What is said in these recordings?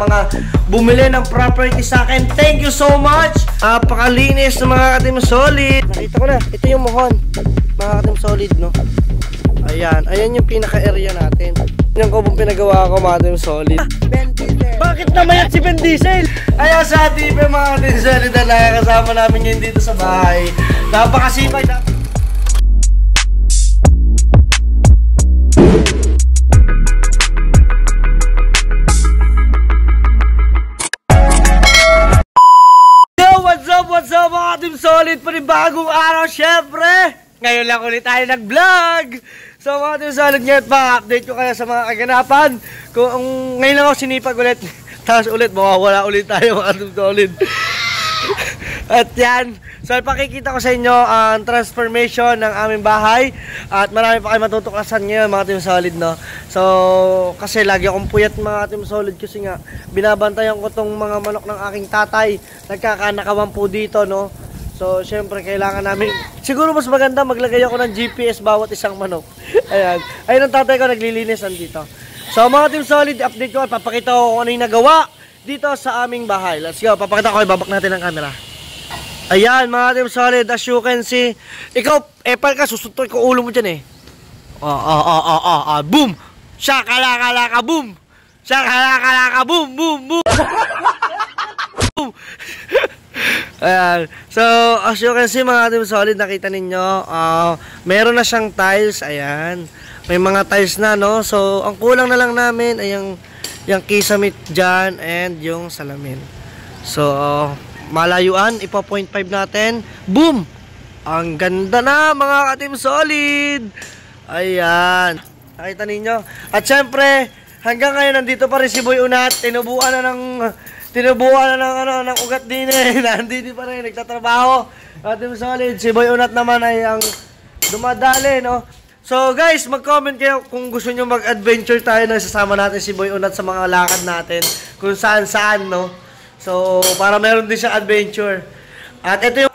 mga bumili ng property sa akin. Thank you so much. Napakalinis ng mga Ka-Team Solid. Nakita ko na, ito yung muhon. Mga Ka-Team Solid, no? Ayan, ayan yung pinaka-area natin. Yung kubong pinagawa ko, mga Ka-Team Solid. Ben Diesel. Bakit naman yan si Ben Diesel? Ayan sa TV, mga Ka-Team Solid, na nakakasama namin yun dito sa bahay. Napakasipag. What's up mga Ka-Team Solid? Panibagong araw syempre. Ngayon lang ulit tayo nag-vlog. So mga Ka-Team Solid, ngayon pa update ko kayo sa mga kaganapan. Kung ngayon lang ako sinipag ulit, tapos ulit mawawala ulit tayo mga Ka-Team Solid. At yan, so pakikita ko sa inyo ang transformation ng aming bahay. At marami pa kayo matutuklasan ngayon mga Team Solid, no? So, kasi lagi akong puyat mga Team Solid kasi nga binabantayan ko tong mga manok ng aking tatay. Nagkakanakawan po dito, no? So, syempre kailangan namin, siguro mas maganda maglagay ako ng GPS bawat isang manok. Ayan, ayun ang tatay ko naglilinis dito. So mga Team Solid, update ko at papakita ko kung ano yung nagawa dito sa aming bahay. Let's go, papakita ko, ibabak natin ang camera. Ayan mga Team Solid, as you can see. Ikaw, epal ka, susuntoy ko ulo mo dyan eh. Boom! Shakalaka boom! Shakalaka boom! Boom! Boom! Boom! Ayan. So, as you can see mga Team Solid, nakita ninyo, meron na siyang tiles. Ayan. May mga tiles na, no? So, ang kulang na lang namin ay yung kisamit dyan and yung salamin. So, malayuan, ipa 0.5 natin. Boom! Ang ganda na mga Ka-Team Solid. Ayan. Nakita ninyo. At syempre, hanggang ngayon nandito pa rin si Boy Unat. Tinubuan na ng ugat din eh. Nandito pa rin, nagtatrabaho. Ka-Team Solid, si Boy Unat naman ay ang dumadali, no? So guys, mag-comment kayo kung gusto nyo mag-adventure tayo na sasama natin si Boy Unat sa mga lakad natin. Kung saan-saan, no? So, para meron din siya adventure. At ito yung,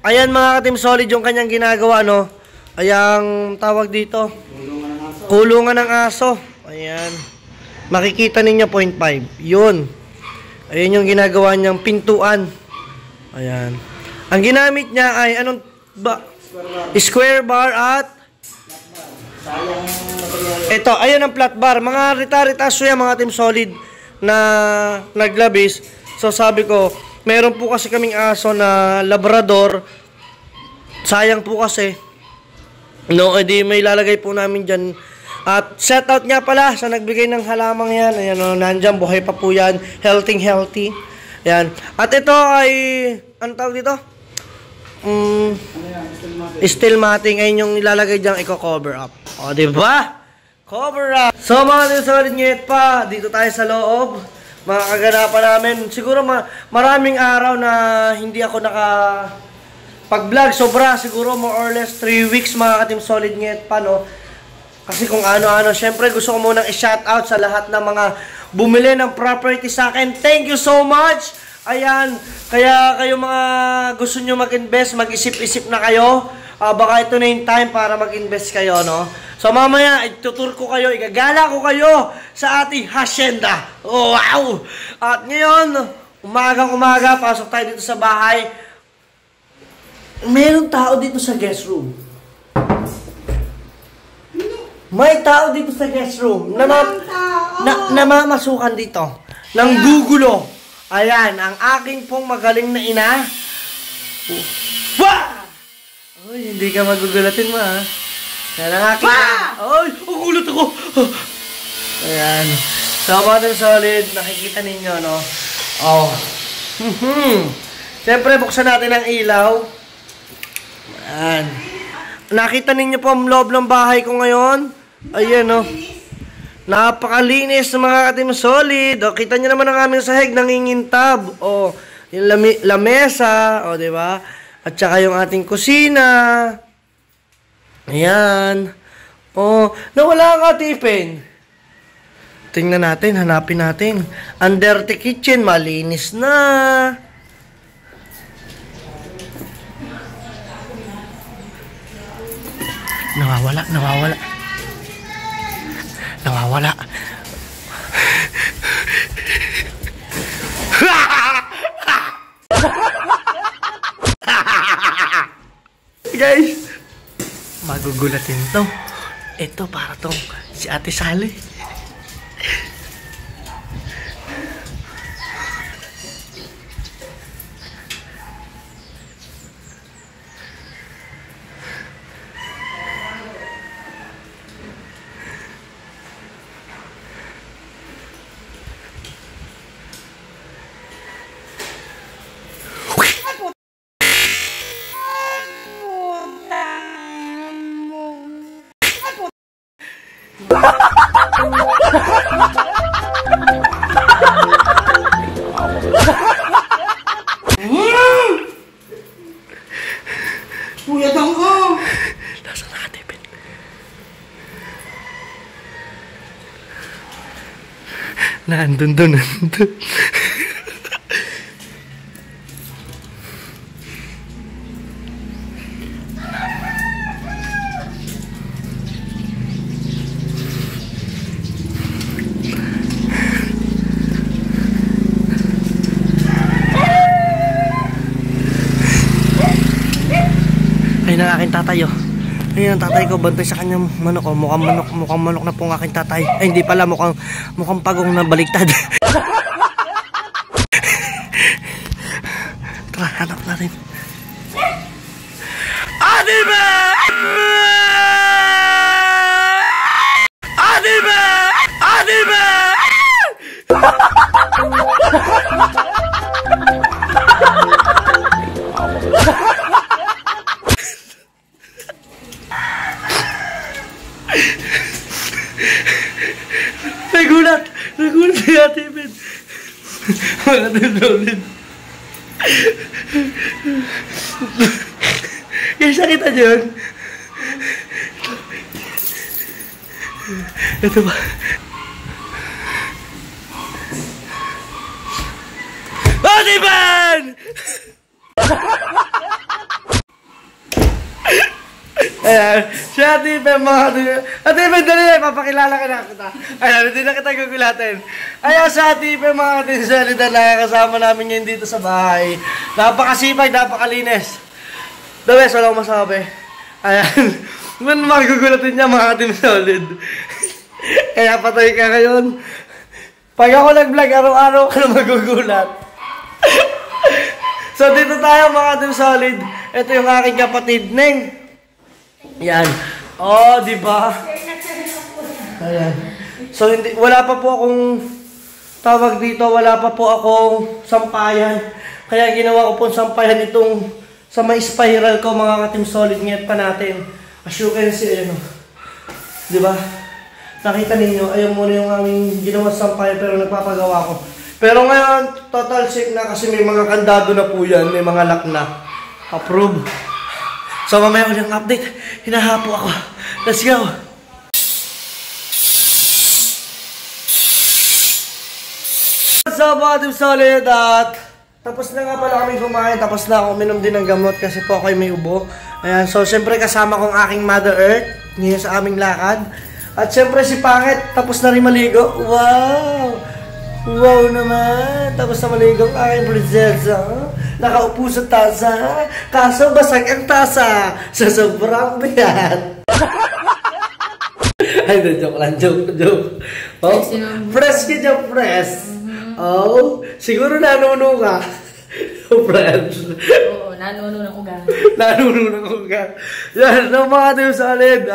ayan mga Ka-Team Solid, yung kanyang ginagawa, no? Ayang tawag dito, kulungan ng aso. Ayan. Makikita ninyo 0.5. Yun. Ayan yung ginagawa niyang pintuan. Ayan. Ang ginamit niya ay anong ba? Square bar at ito, ayan ang flat bar. Mga rita-ritaso yan mga Team Solid na naglabis. So sabi ko, meron po kasi kaming aso na Labrador. Sayang po kasi. No, edi may lalagay po namin dyan. At shoutout nga pala sa nagbigay ng halamang yan. Ayan, no, nandyan, buhay pa po yan. Healthy. Ayan. At ito ay, ano tawag dito? Steel matting. Ayun yung ilalagay dyan, i-cover up. O, diba? Cover up. So, mga Team Solid, ngayon pa, dito tayo sa loob. Mga kaganapan namin. Siguro maraming araw na hindi ako pag-vlog. Sobra, siguro more or less 3 weeks mga Ka-Team Solid ngayon pa, no? Kasi kung ano-ano, syempre gusto ko munang i-shoutout sa lahat ng mga bumili ng property sa akin. Thank you so much! Ayan, kaya kayo mga gusto nyo mag-invest, mag-isip-isip na kayo. Baka ito na yung time para mag-invest kayo, no? So mamaya, itutur ko kayo, igagala ko kayo sa ating hacienda. Oh, wow! At ngayon, umagang-umaga, pasok tayo dito sa bahay. Meron tao dito sa guest room. May tao dito sa guest room. Namamasukan dito. Nang gugulo. Ayan, ang aking pong magaling na ina. Wah! Uy, hindi ka magugulatin mo, ha? Yan ang aking... Ay, gulat ako! Ayan. So, mga Team Solid, nakikita ninyo, no? Oh. Siyempre, buksan natin ang ilaw. Ayan. Nakita ninyo po ang loob ng bahay ko ngayon. Ayan, no? Napakalinis ng mga Ka-Team Solid. O, kita nyo naman ang aming sahig, nangingintab. O, yung lamesa. O, diba? At saka yung ating kusina. Ayan. O, nawala ang atipin. Tingnan natin, hanapin natin. Under the kitchen, malinis na. Nawawala. Guys, magugulatin to. Ito para tong si Ate Sally. Kuya Tangko! Nasaan na Ate Ben? Nandun doon, nandun. Ayun ang aking tatay, oh. Ayun ang tatay ko, bantay sa kanyang manok, oh. Mukhang manok na po ang aking tatay. Ay, hindi pala, mukhang pagong na baliktad. Tara, hanap natin. Ate Ben! Ate Ben! Ate Ben! Nagulat si Ate Ben. Mga tinulid. Guys, nakita niyo yun? Ito ba? Ate Ben! Ayan, si Ate Ben, mga Ate Ben, dali, papakilala ka na kita. Ayan, hindi na kita gugulatin. Ayan, si Ate Ben, mga Solid, na kasama namin ngayon dito sa bahay. Napakasipag, napakalinis. The best, walang masabi. Ayan, man magugulatin niya, mga Ate Solid. Kaya patay ka ngayon. Pag ako nag-vlog, araw-araw ka na magugulat. So, dito tayo, mga Ate Solid. Ito yung aking kapatid, Neng. Yan. Oh, di ba? Ayan. So hindi wala pa po akong tawag dito, wala pa po akong sampayan. Kaya ginawa ko po sampayan itong sa may spiral ko, mga Ka-Team Solid, ngayon pa natin. As you can see, ano. Di ba? Nakita ninyo, ayun muna yung aming ginawa sampayan pero nagpapagawa ko. Pero ngayon, total safe na kasi may mga kandado na po yan, may mga lock na. Approve. So mamaya ulit ang update. Hinahapo ako. Let's go! So mga Team Solid, at tapos na nga pala kami kumain. Tapos na ako uminom din ng gamot kasi po ako may ubo. Ayan, so siyempre kasama kong aking Mother Earth ngayon sa aming lakad. At siyempre si Pangit, tapos na rin maligo. Wow! Wow naman! Tapos na maligo ang aking prinsesa. Nakaupo sa tasa, kaso basag ang tasa sa sobrang bigat. Ay, joke lang, joke. Oh, press ka dyan, press. Oh, siguro nanuno ka. Friends. Oo, nanuno ng ugat. Nanuno ng ugat. Yan, no, mga Team Solid.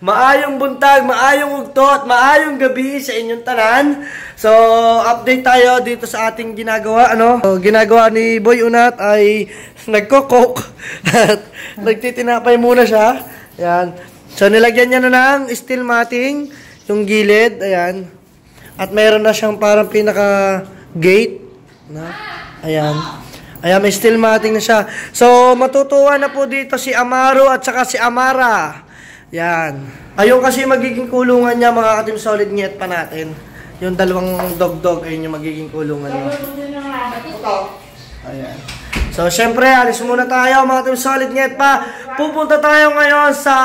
Maayong buntag, maayong ugtot, maayong gabi sa inyong tanan. So, update tayo dito sa ating ginagawa. Ano? So, ginagawa ni Boy Unat ay nagko-coke at nagtitinapay muna siya. Yan. So, nilagyan niya na ng steel matting yung gilid. Ayan. At mayroon na siyang parang pinaka-gate. Ayan. Ayan, may steel matting na siya. So, matutuwa na po dito si Amaro at saka si Amara. Yan. Ayun kasi magiging kulungan niya, mga Ka-Team Solid, ngiyet pa natin. Yung dalawang dog-dog, ayun yung magiging kulungan niya. Ayan. So, syempre, alis muna tayo, mga Ka-Team Solid, ngiyet pa. Pupunta tayo ngayon sa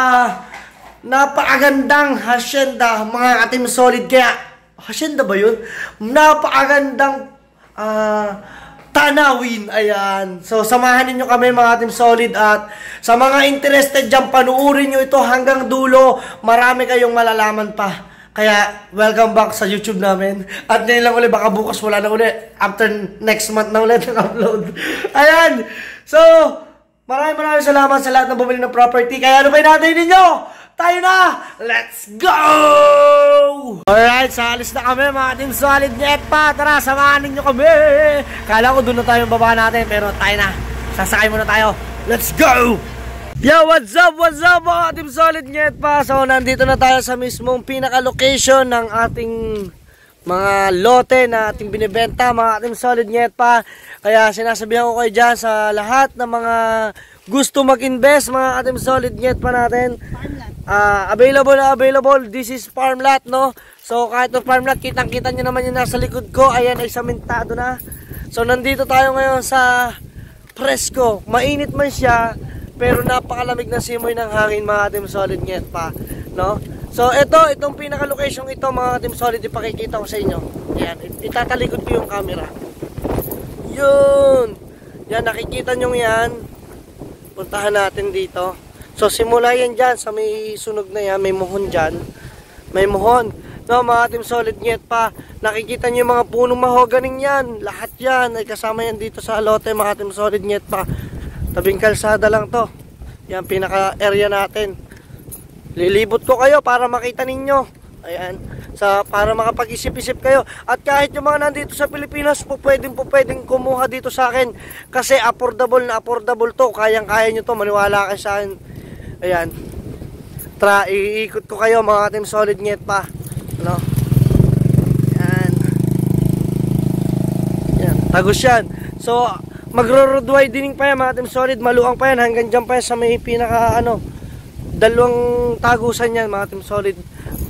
napakagandang hacienda, mga Ka-Team Solid. Kaya, hacienda ba yun? Napakagandang tanawin. Ayan. So, samahan ninyo kami mga Team Solid at sa mga interested dyan, panuorin nyo ito hanggang dulo. Marami kayong malalaman pa. Kaya, welcome back sa YouTube namin. At ngayon lang ulit, baka bukas wala na ulit. After next month na ulit ang upload. Ayan. So, maraming salamat sa lahat ng bumili ng property. Kaya ano ba natin ninyo? Tayo na! Let's go! Alright, sa alis na kami mga Team Solid Net pa. Tara, samahan ninyo kami. Kala ko doon na tayo baba natin, pero tayo na. Sasakay muna tayo. Let's go! Yo, what's up mga Team Solid Net pa. So, nandito na tayo sa mismong pinaka-location ng ating mga lote na ating binibenta mga Team Solid Net pa. Kaya sinasabihan ko kayo dyan sa lahat ng mga gusto mag-invest mga Team Solid Net pa natin. Available. This is farm lot, no? So, kahit na farm lot, kitang-kita nyo naman yung nasa likod ko. Ayan, ay samentado na. So, nandito tayo ngayon sa Fresco. Mainit man siya, pero napakalamig na simoy ng hangin mga Team Solid Net pa, no? So, itong pinaka-location ito mga Team Solid, ipakikita ko sa inyo. Ayan, itatalikod ko yung camera. Yun! Yan, nakikita nyo yan. Puntahan natin dito. So, simula yan dyan sa may sunog na yan, may muhon dyan. May muhon. No, mga Team Solid Net pa. Nakikita nyo yung mga punong mahoganing yan. Lahat yan ay kasama yan dito sa lote, mga Team Solid Net pa. Tabing kalsada lang to. Yan, pinaka-area natin. Lilibot ko kayo para makita ninyo. Ayan. Para makapag-isip-isip kayo. At kahit yung mga nandito sa Pilipinas, pwedeng kumuha dito sa akin. Kasi affordable to. Kayang-kaya nyo to. Maniwala kayo sa akin. Ayan. Tara, iikot ko kayo mga Team Solid Net pa. No? Ayan. Ayan. Tagos yan. So, magro-road widening pa yan mga Team Solid. Maluang pa yan. Hanggang dyan pa yan sa may pinaka dalawang tagusan yan mga Team Solid.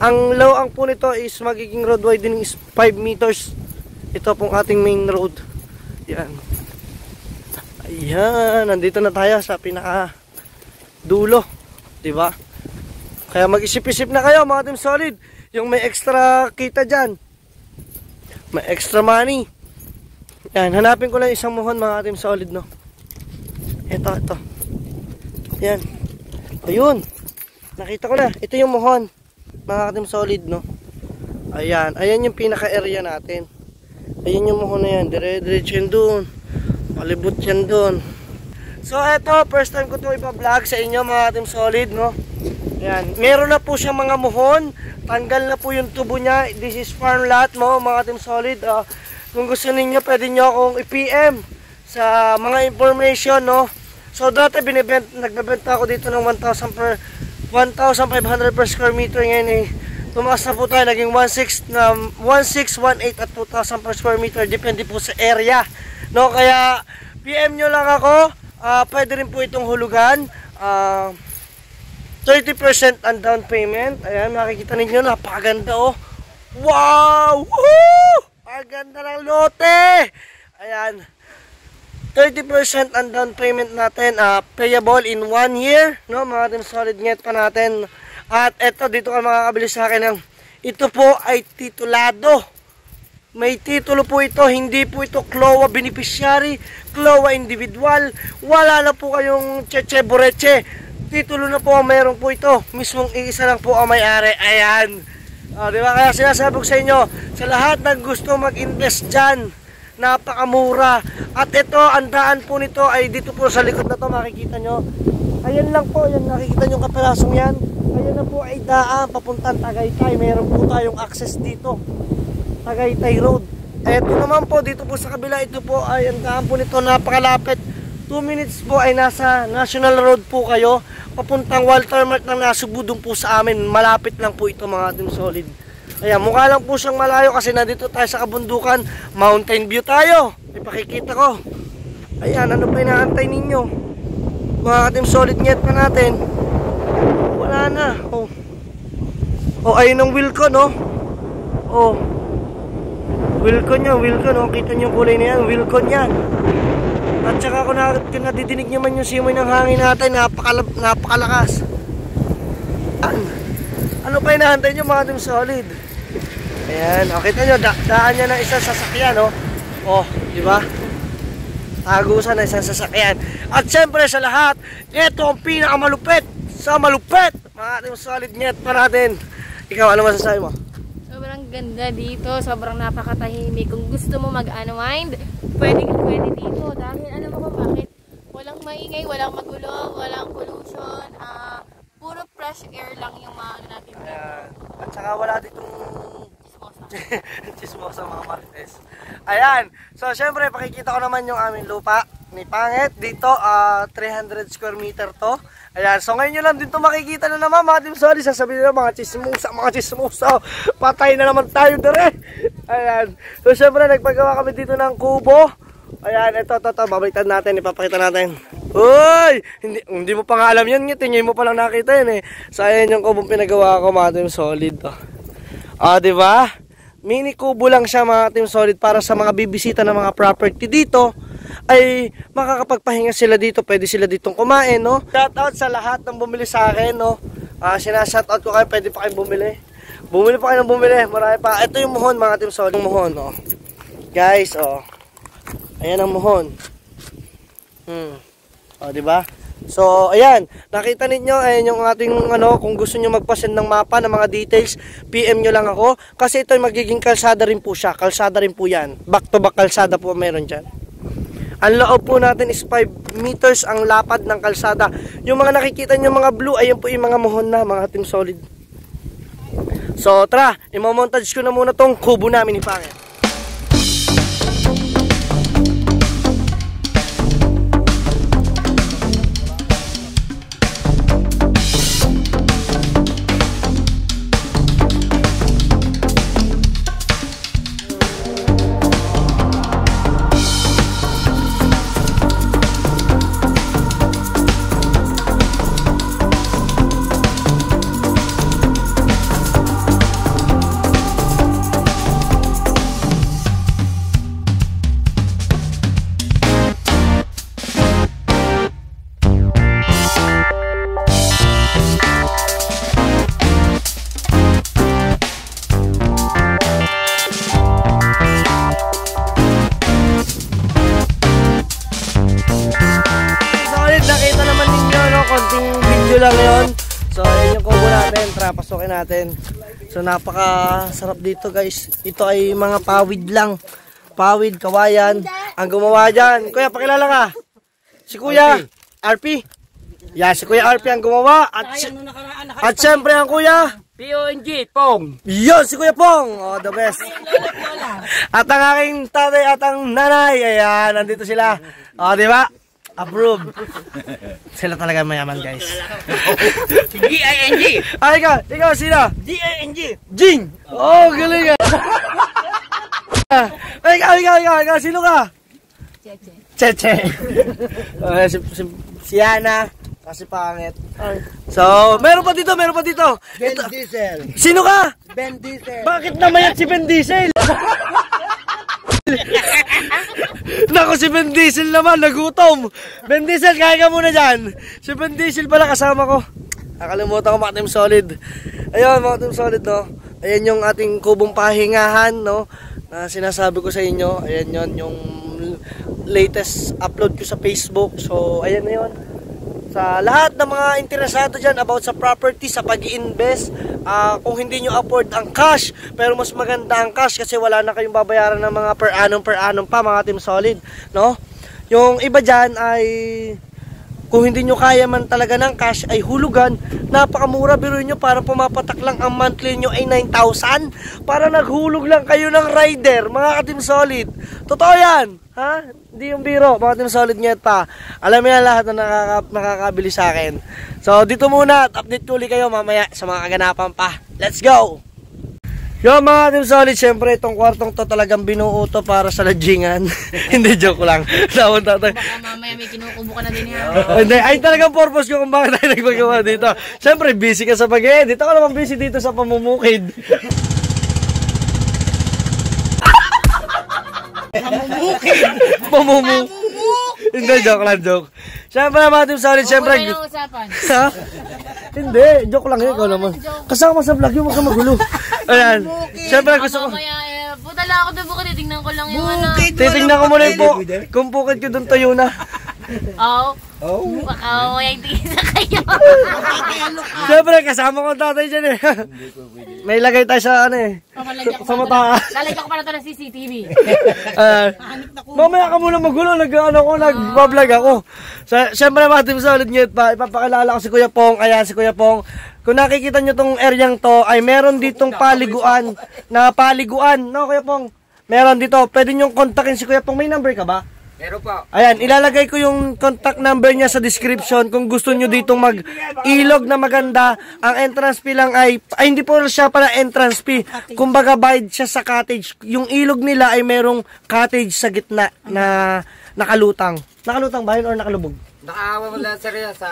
Ang lawang po nito is magiging road widening is 5 meters. Ito pong ating main road. Yan. Ayan. Nandito na tayo sa pinaka dulo. Diba? Kaya mag-isip-isip na kayo mga Team Solid. Yung may extra kita dyan. May extra money. Yan. Hanapin ko lang isang muhon mga Team Solid, no? Ito. Yan. Ayun. Nakita ko na. Ito yung muhon. Mga Team Solid, no? Ayan. Ayan yung pinaka-area natin. Ayan yung muhon na yan. Dire-diretso yan doon. Palibot yan doon. So, eto. First time ko ito ipa-vlog sa inyo, mga Team Solid, no? Ayan. Meron na po siyang mga muhon. Tanggal na po yung tubo niya. This is farm lot, mo, mga Team Solid. Kung gusto ninyo, pwede nyo akong i-PM sa mga information, no? So, dati nagbebenta ako dito ng 1,500 per square meter. Ngayon tumaas na po tayo, naging 1,600, 1,800 at 2,000 per square meter, depende po sa area, no? Kaya PM nyo lang ako. Pwede rin po itong hulugan. 30% ang down payment. Ayan, makikita ninyo, napakaganda, oh. Wow! Woo! Ang ganda ng lote. Ayan, 30% ang down payment natin, payable in 1 year, no? Mga Team Solid Net pa natin. At eto, dito ka makakabili sa akin ng, ito po ay titulado. May titulo po ito, hindi po ito CLOA beneficiary, CLOA individual. Wala na po kayong cheche-boreche. Titulo na po ang mayroon po ito. Mismong iisa lang po ang may-ari. Ayan. Diba? Kaya sinasabi ko sa inyo, sa lahat ng gusto mag-invest dyan, napakamura. At ito, ang daan po nito ay dito po sa likod na to, makikita nyo. Ayan lang po, yan, nakikita nyo kapelasong yan. Ayan na po ay daan, papuntang Tagaytay. Meron po tayong access dito. Tagaytay Road. Ito naman po, dito po sa kabila, ito po ay ang daan po nito, napakalapit. 2 minutes po ay nasa National Road po kayo. Papuntang Walter Mart ng Nasugbu, doon po sa amin. Malapit lang po ito mga Team Solid. Ayan, mukha lang po siyang malayo kasi nandito tayo sa kabundukan. Mountain view tayo. Ipakikita ko. Ayan, ano pa inaantay ninyo? Mga Team Solid Net pa natin. Wala na. Oh, ayun ang Wilcon, no? Oh. Wilcon yan, Wilcon, oh. Kita nyo yung kulay na yan, Wilcon yan. At saka kung nadidinig nyo man yung simoy ng hangin natin, napakalakas. Ano pa inaantay nyo mga Team Solid? Ayan, o kita nyo, daan niya ng isang sasakyan, no? Oh, di ba? Tagusan na isang sasakyan. At syempre sa lahat, ito ang pinakamalupit sa malupit. Mga Team Solid Nyet pa natin. Ikaw, ano masasabi mo? Sobrang ganda dito, sobrang napakatahimik. Kung gusto mo mag-unwind, pwede dito. Dahil alam mo kung bakit? Walang maingay, walang magulo, walang pollution. Puro fresh air lang yung ano natin dito. At saka wala ditong Chismosa. chismosa mga Martes. Ayan. So syempre pakikita ko naman yung aming lupa ni Pangit. Dito 300 square meter to. Ayan. So ngayon nyo lang dito makikita na naman mga Team Solid. Sasabihin nila mga chismosa. Patay na naman tayo dire. Ayan. So syempre nagpagawa kami dito ng kubo. Ayan, ito, babalitan natin, ipapakita natin. Uy! Hindi mo pa nga alam yan, tingin mo pa lang nakita yan eh. So ayan yung kubong pinagawa ko mga Team Solid. Diba? Mini kubo lang siya mga Team Solid para sa mga bibisita ng mga property dito. Ay makakapagpahinga sila dito, pwede sila ditong kumain, no? Shoutout sa lahat ng bumili sa akin, no? Sinashoutout ko kayo, pwede pa kayong bumili. Bumili pa kayo ng bumili, marami pa. Ito yung muhon mga Team Solid, yung muhon, oh. Guys, oh. Ayan ang muhon. Diba? So, ayan. Nakita ninyo, ayan yung ating, kung gusto nyo magpasend ng mapa, ng mga details, PM nyo lang ako. Kasi ito ay magiging kalsada rin po siya. Kalsada rin po yan. Back to back kalsada po meron dyan. Ang loob po natin is 5 meters ang lapad ng kalsada. Yung mga nakikita nyo mga blue, ayan po yung mga muhon na, mga Team Solid. So, tara, imomontage ko na muna tong kubo namin ni Pangit. Konting video lang yun. So ayan yung kubo natin, tara pasukin natin. So napakasarap dito guys. Ito ay mga pawid lang. Pawid, kawayan. Ang gumawa dyan, kuya pakilala ka. Si Kuya RP. Yeah, si Kuya RP ang gumawa. At syempre ang Kuya PONG, Pong. Yun, si Kuya Pong. Oh, the best. At ang aking tatay at ang nanay. Ayan, nandito sila. Oh, di ba? Approve. Sila talaga mayaman guys. G-I-N-G. Ikaw sino? G-I-N-G. Jing! Oh, galing Ikaw, sino ka? Cheche. Si Yana, kasi Pangit. So, meron pa dito. Ben Diesel. Sino ka? Ben Diesel. Bakit namayat si Ben Diesel? Naku, si Ben Diesel naman, nagutom. Ben Diesel, kaya ka muna dyan. Si Ben Diesel pala kasama ko. Nakalimutan ko mga Team Solid. Ayun mga Team Solid, no. Ayan yung ating kubong pahingahan, no. Na sinasabi ko sa inyo. Ayan yun, yung latest upload ko sa Facebook. So, ayan na yun. Sa lahat ng mga interesado dyan about sa property, sa pag-i-invest, kung hindi nyo afford ang cash, pero mas maganda ang cash kasi wala na kayong babayaran ng mga per annum pa mga Team Solid, no? Yung iba dyan ay kung hindi nyo kaya man talaga ng cash ay hulugan, napakamura. Biruin nyo, para pumapatak lang ang monthly nyo ay 9,000 para naghulog lang kayo ng rider mga Team Solid. Totoo yan, ha? Hindi yung biro, mga Team Solid Nyet pa. Alam mo yan lahat na nakakabili sa akin. So dito muna at update ko ulit kayo mamaya sa mga kaganapan pa. Let's go! Yo mga Team Solid, syempre itong kwartong to talagang binuo to para sa lodgingan. Hindi, joke lang. Baka mamaya may kinukubo ka na din yan. Hindi, ay talagang purpose ko kung bakit tayo nagpagawa dito. Syempre busy ka sa pag-edit. Ako naman busy dito sa pamumukid. Pamumukid. Hindi, joke lang, joke. Syempre mga Team Solid, syempre. Okay lang usapan. Ha? Hindi, joke lang yun. Ikaw naman. Kasama sa vlog yung magka magulo. Ayan. Syempre gusto ko. Mamaya, puta wala ako doon bukid. Titignan ko lang yung ano. Titignan ko muna yung kung bukid ko doon tayo na. Oo. Baka may tingin sa kayo. Siyempre, kasama ko ang tatay dyan eh. May lagay tayo sa ano eh. Sa mata. Lalagyan ko pa na ito ng CCTV. Mamaya ka muna magulo, nag-vlog ako. Siyempre mga Team Solid Ngayet pa, ipapakilala ko si Kuya Pong. Ayan, si Kuya Pong. Kung nakikita nyo tong areang to, ay meron ditong paliguan. No Kuya Pong? Meron dito, pwede nyong kontakin si Kuya Pong. May number ka ba? Meron po. Ayan, ilalagay ko yung contact number niya sa description kung gusto nyo ditong mag-ilog na maganda. Ang entrance fee lang ay hindi po siya pala entrance fee. Kumbaga bayad siya sa cottage. Yung ilog nila ay merong cottage sa gitna na nakalutang. Nakalutang ba yun or nakalubog? Nakawala sir sa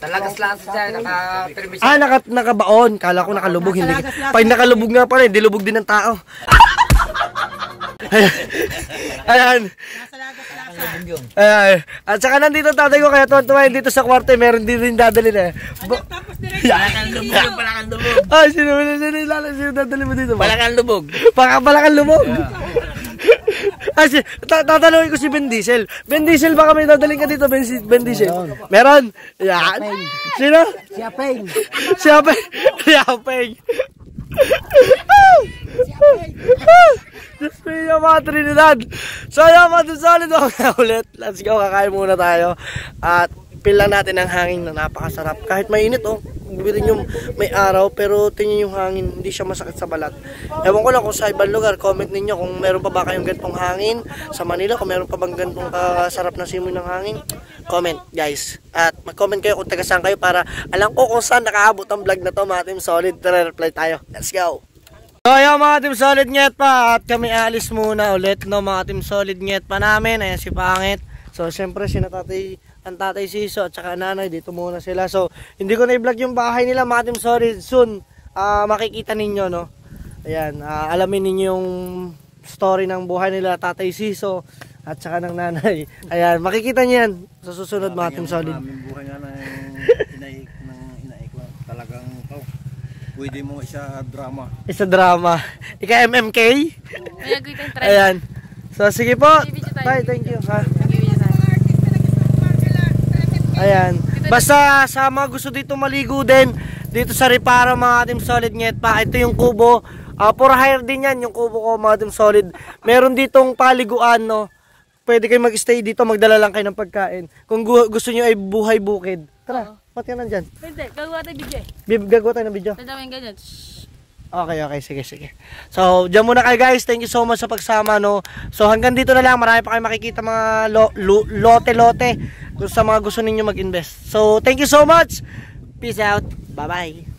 talagas lang siya, naka-permission. Nakabaon. Kala ko nakalubog. Hindi. Pag nakalubog nga pala, hindi lubog din ng tao. Ayan. Ayan. At saka nandito tatay ko kaya tuwan-tuwa dito sa kwarto meron din rin dadalhin eh. Balakang lubog. Sino dadalhin mo dito? Balakang lubog. Balakang lubog. Tatanungin ko si Ben Diesel. Ben Diesel baka may dadalhin ka dito Ben Diesel. Meron? Yan. Sino? Si Apeng. Si Apeng. Diyos ko yung mga Trinidad. So yun mga Team Solid ulit. Let's go, kakain muna tayo. At feel lang natin ang hangin na napakasarap. Kahit mainit bibitin yung may araw. Pero tingin yung hangin, hindi siya masakit sa balat. Ewan ko lang kung sa ibang lugar. Comment ninyo kung meron pa ba kayong gantong hangin sa Manila. Kung meron pa bang gantong kasarap na simoy ng hangin. Comment guys. At mag-comment kayo kung taga saan kayo para alam ko kung saan nakaabot ang vlog na to mga Team Solid. Reply tayo. Let's go. So yun mga Team Solid Ngayet pa. At kami alis muna ulit no mga Team Solid Ngayet pa namin. Ayan si Pangit. So syempre ang tatay Siso at saka nanay dito muna sila. So hindi ko na i-vlog yung bahay nila mga Team Solid. Soon makikita ninyo no. Ayan alamin ninyo yung story ng buhay nila tatay Siso at saka ng nanay. Ayan makikita niyo yan sa susunod mga Team Solid. Buhay nga ng inaik lang. Talagang pwede mo isa drama. Isa drama. Ika MMK? Ayan. So sige po. Bye, thank you. Ha? Ayan. Basta sa mga gusto dito maligo din, dito sa Reparo mga Team Solid Ngayet pa. Ito yung kubo. For hire din yan yung kubo ko mga Team Solid. Meron ditong paliguan no. Pwede kayo mag-stay dito, magdala lang kayo ng pagkain. Kung gusto nyo ay buhay bukid. Tara. Ba't ka nandyan? Hindi, gagawa tayo video eh. Gagawa tayo ng video? Dadawin ganyan. Okay, sige. So, dyan muna kayo guys. Thank you so much sa pagsama, no. So, hanggang dito na lang. Marami pa kayo makikita mga lote-lote sa mga gusto ninyo mag-invest. So, thank you so much. Peace out. Bye-bye.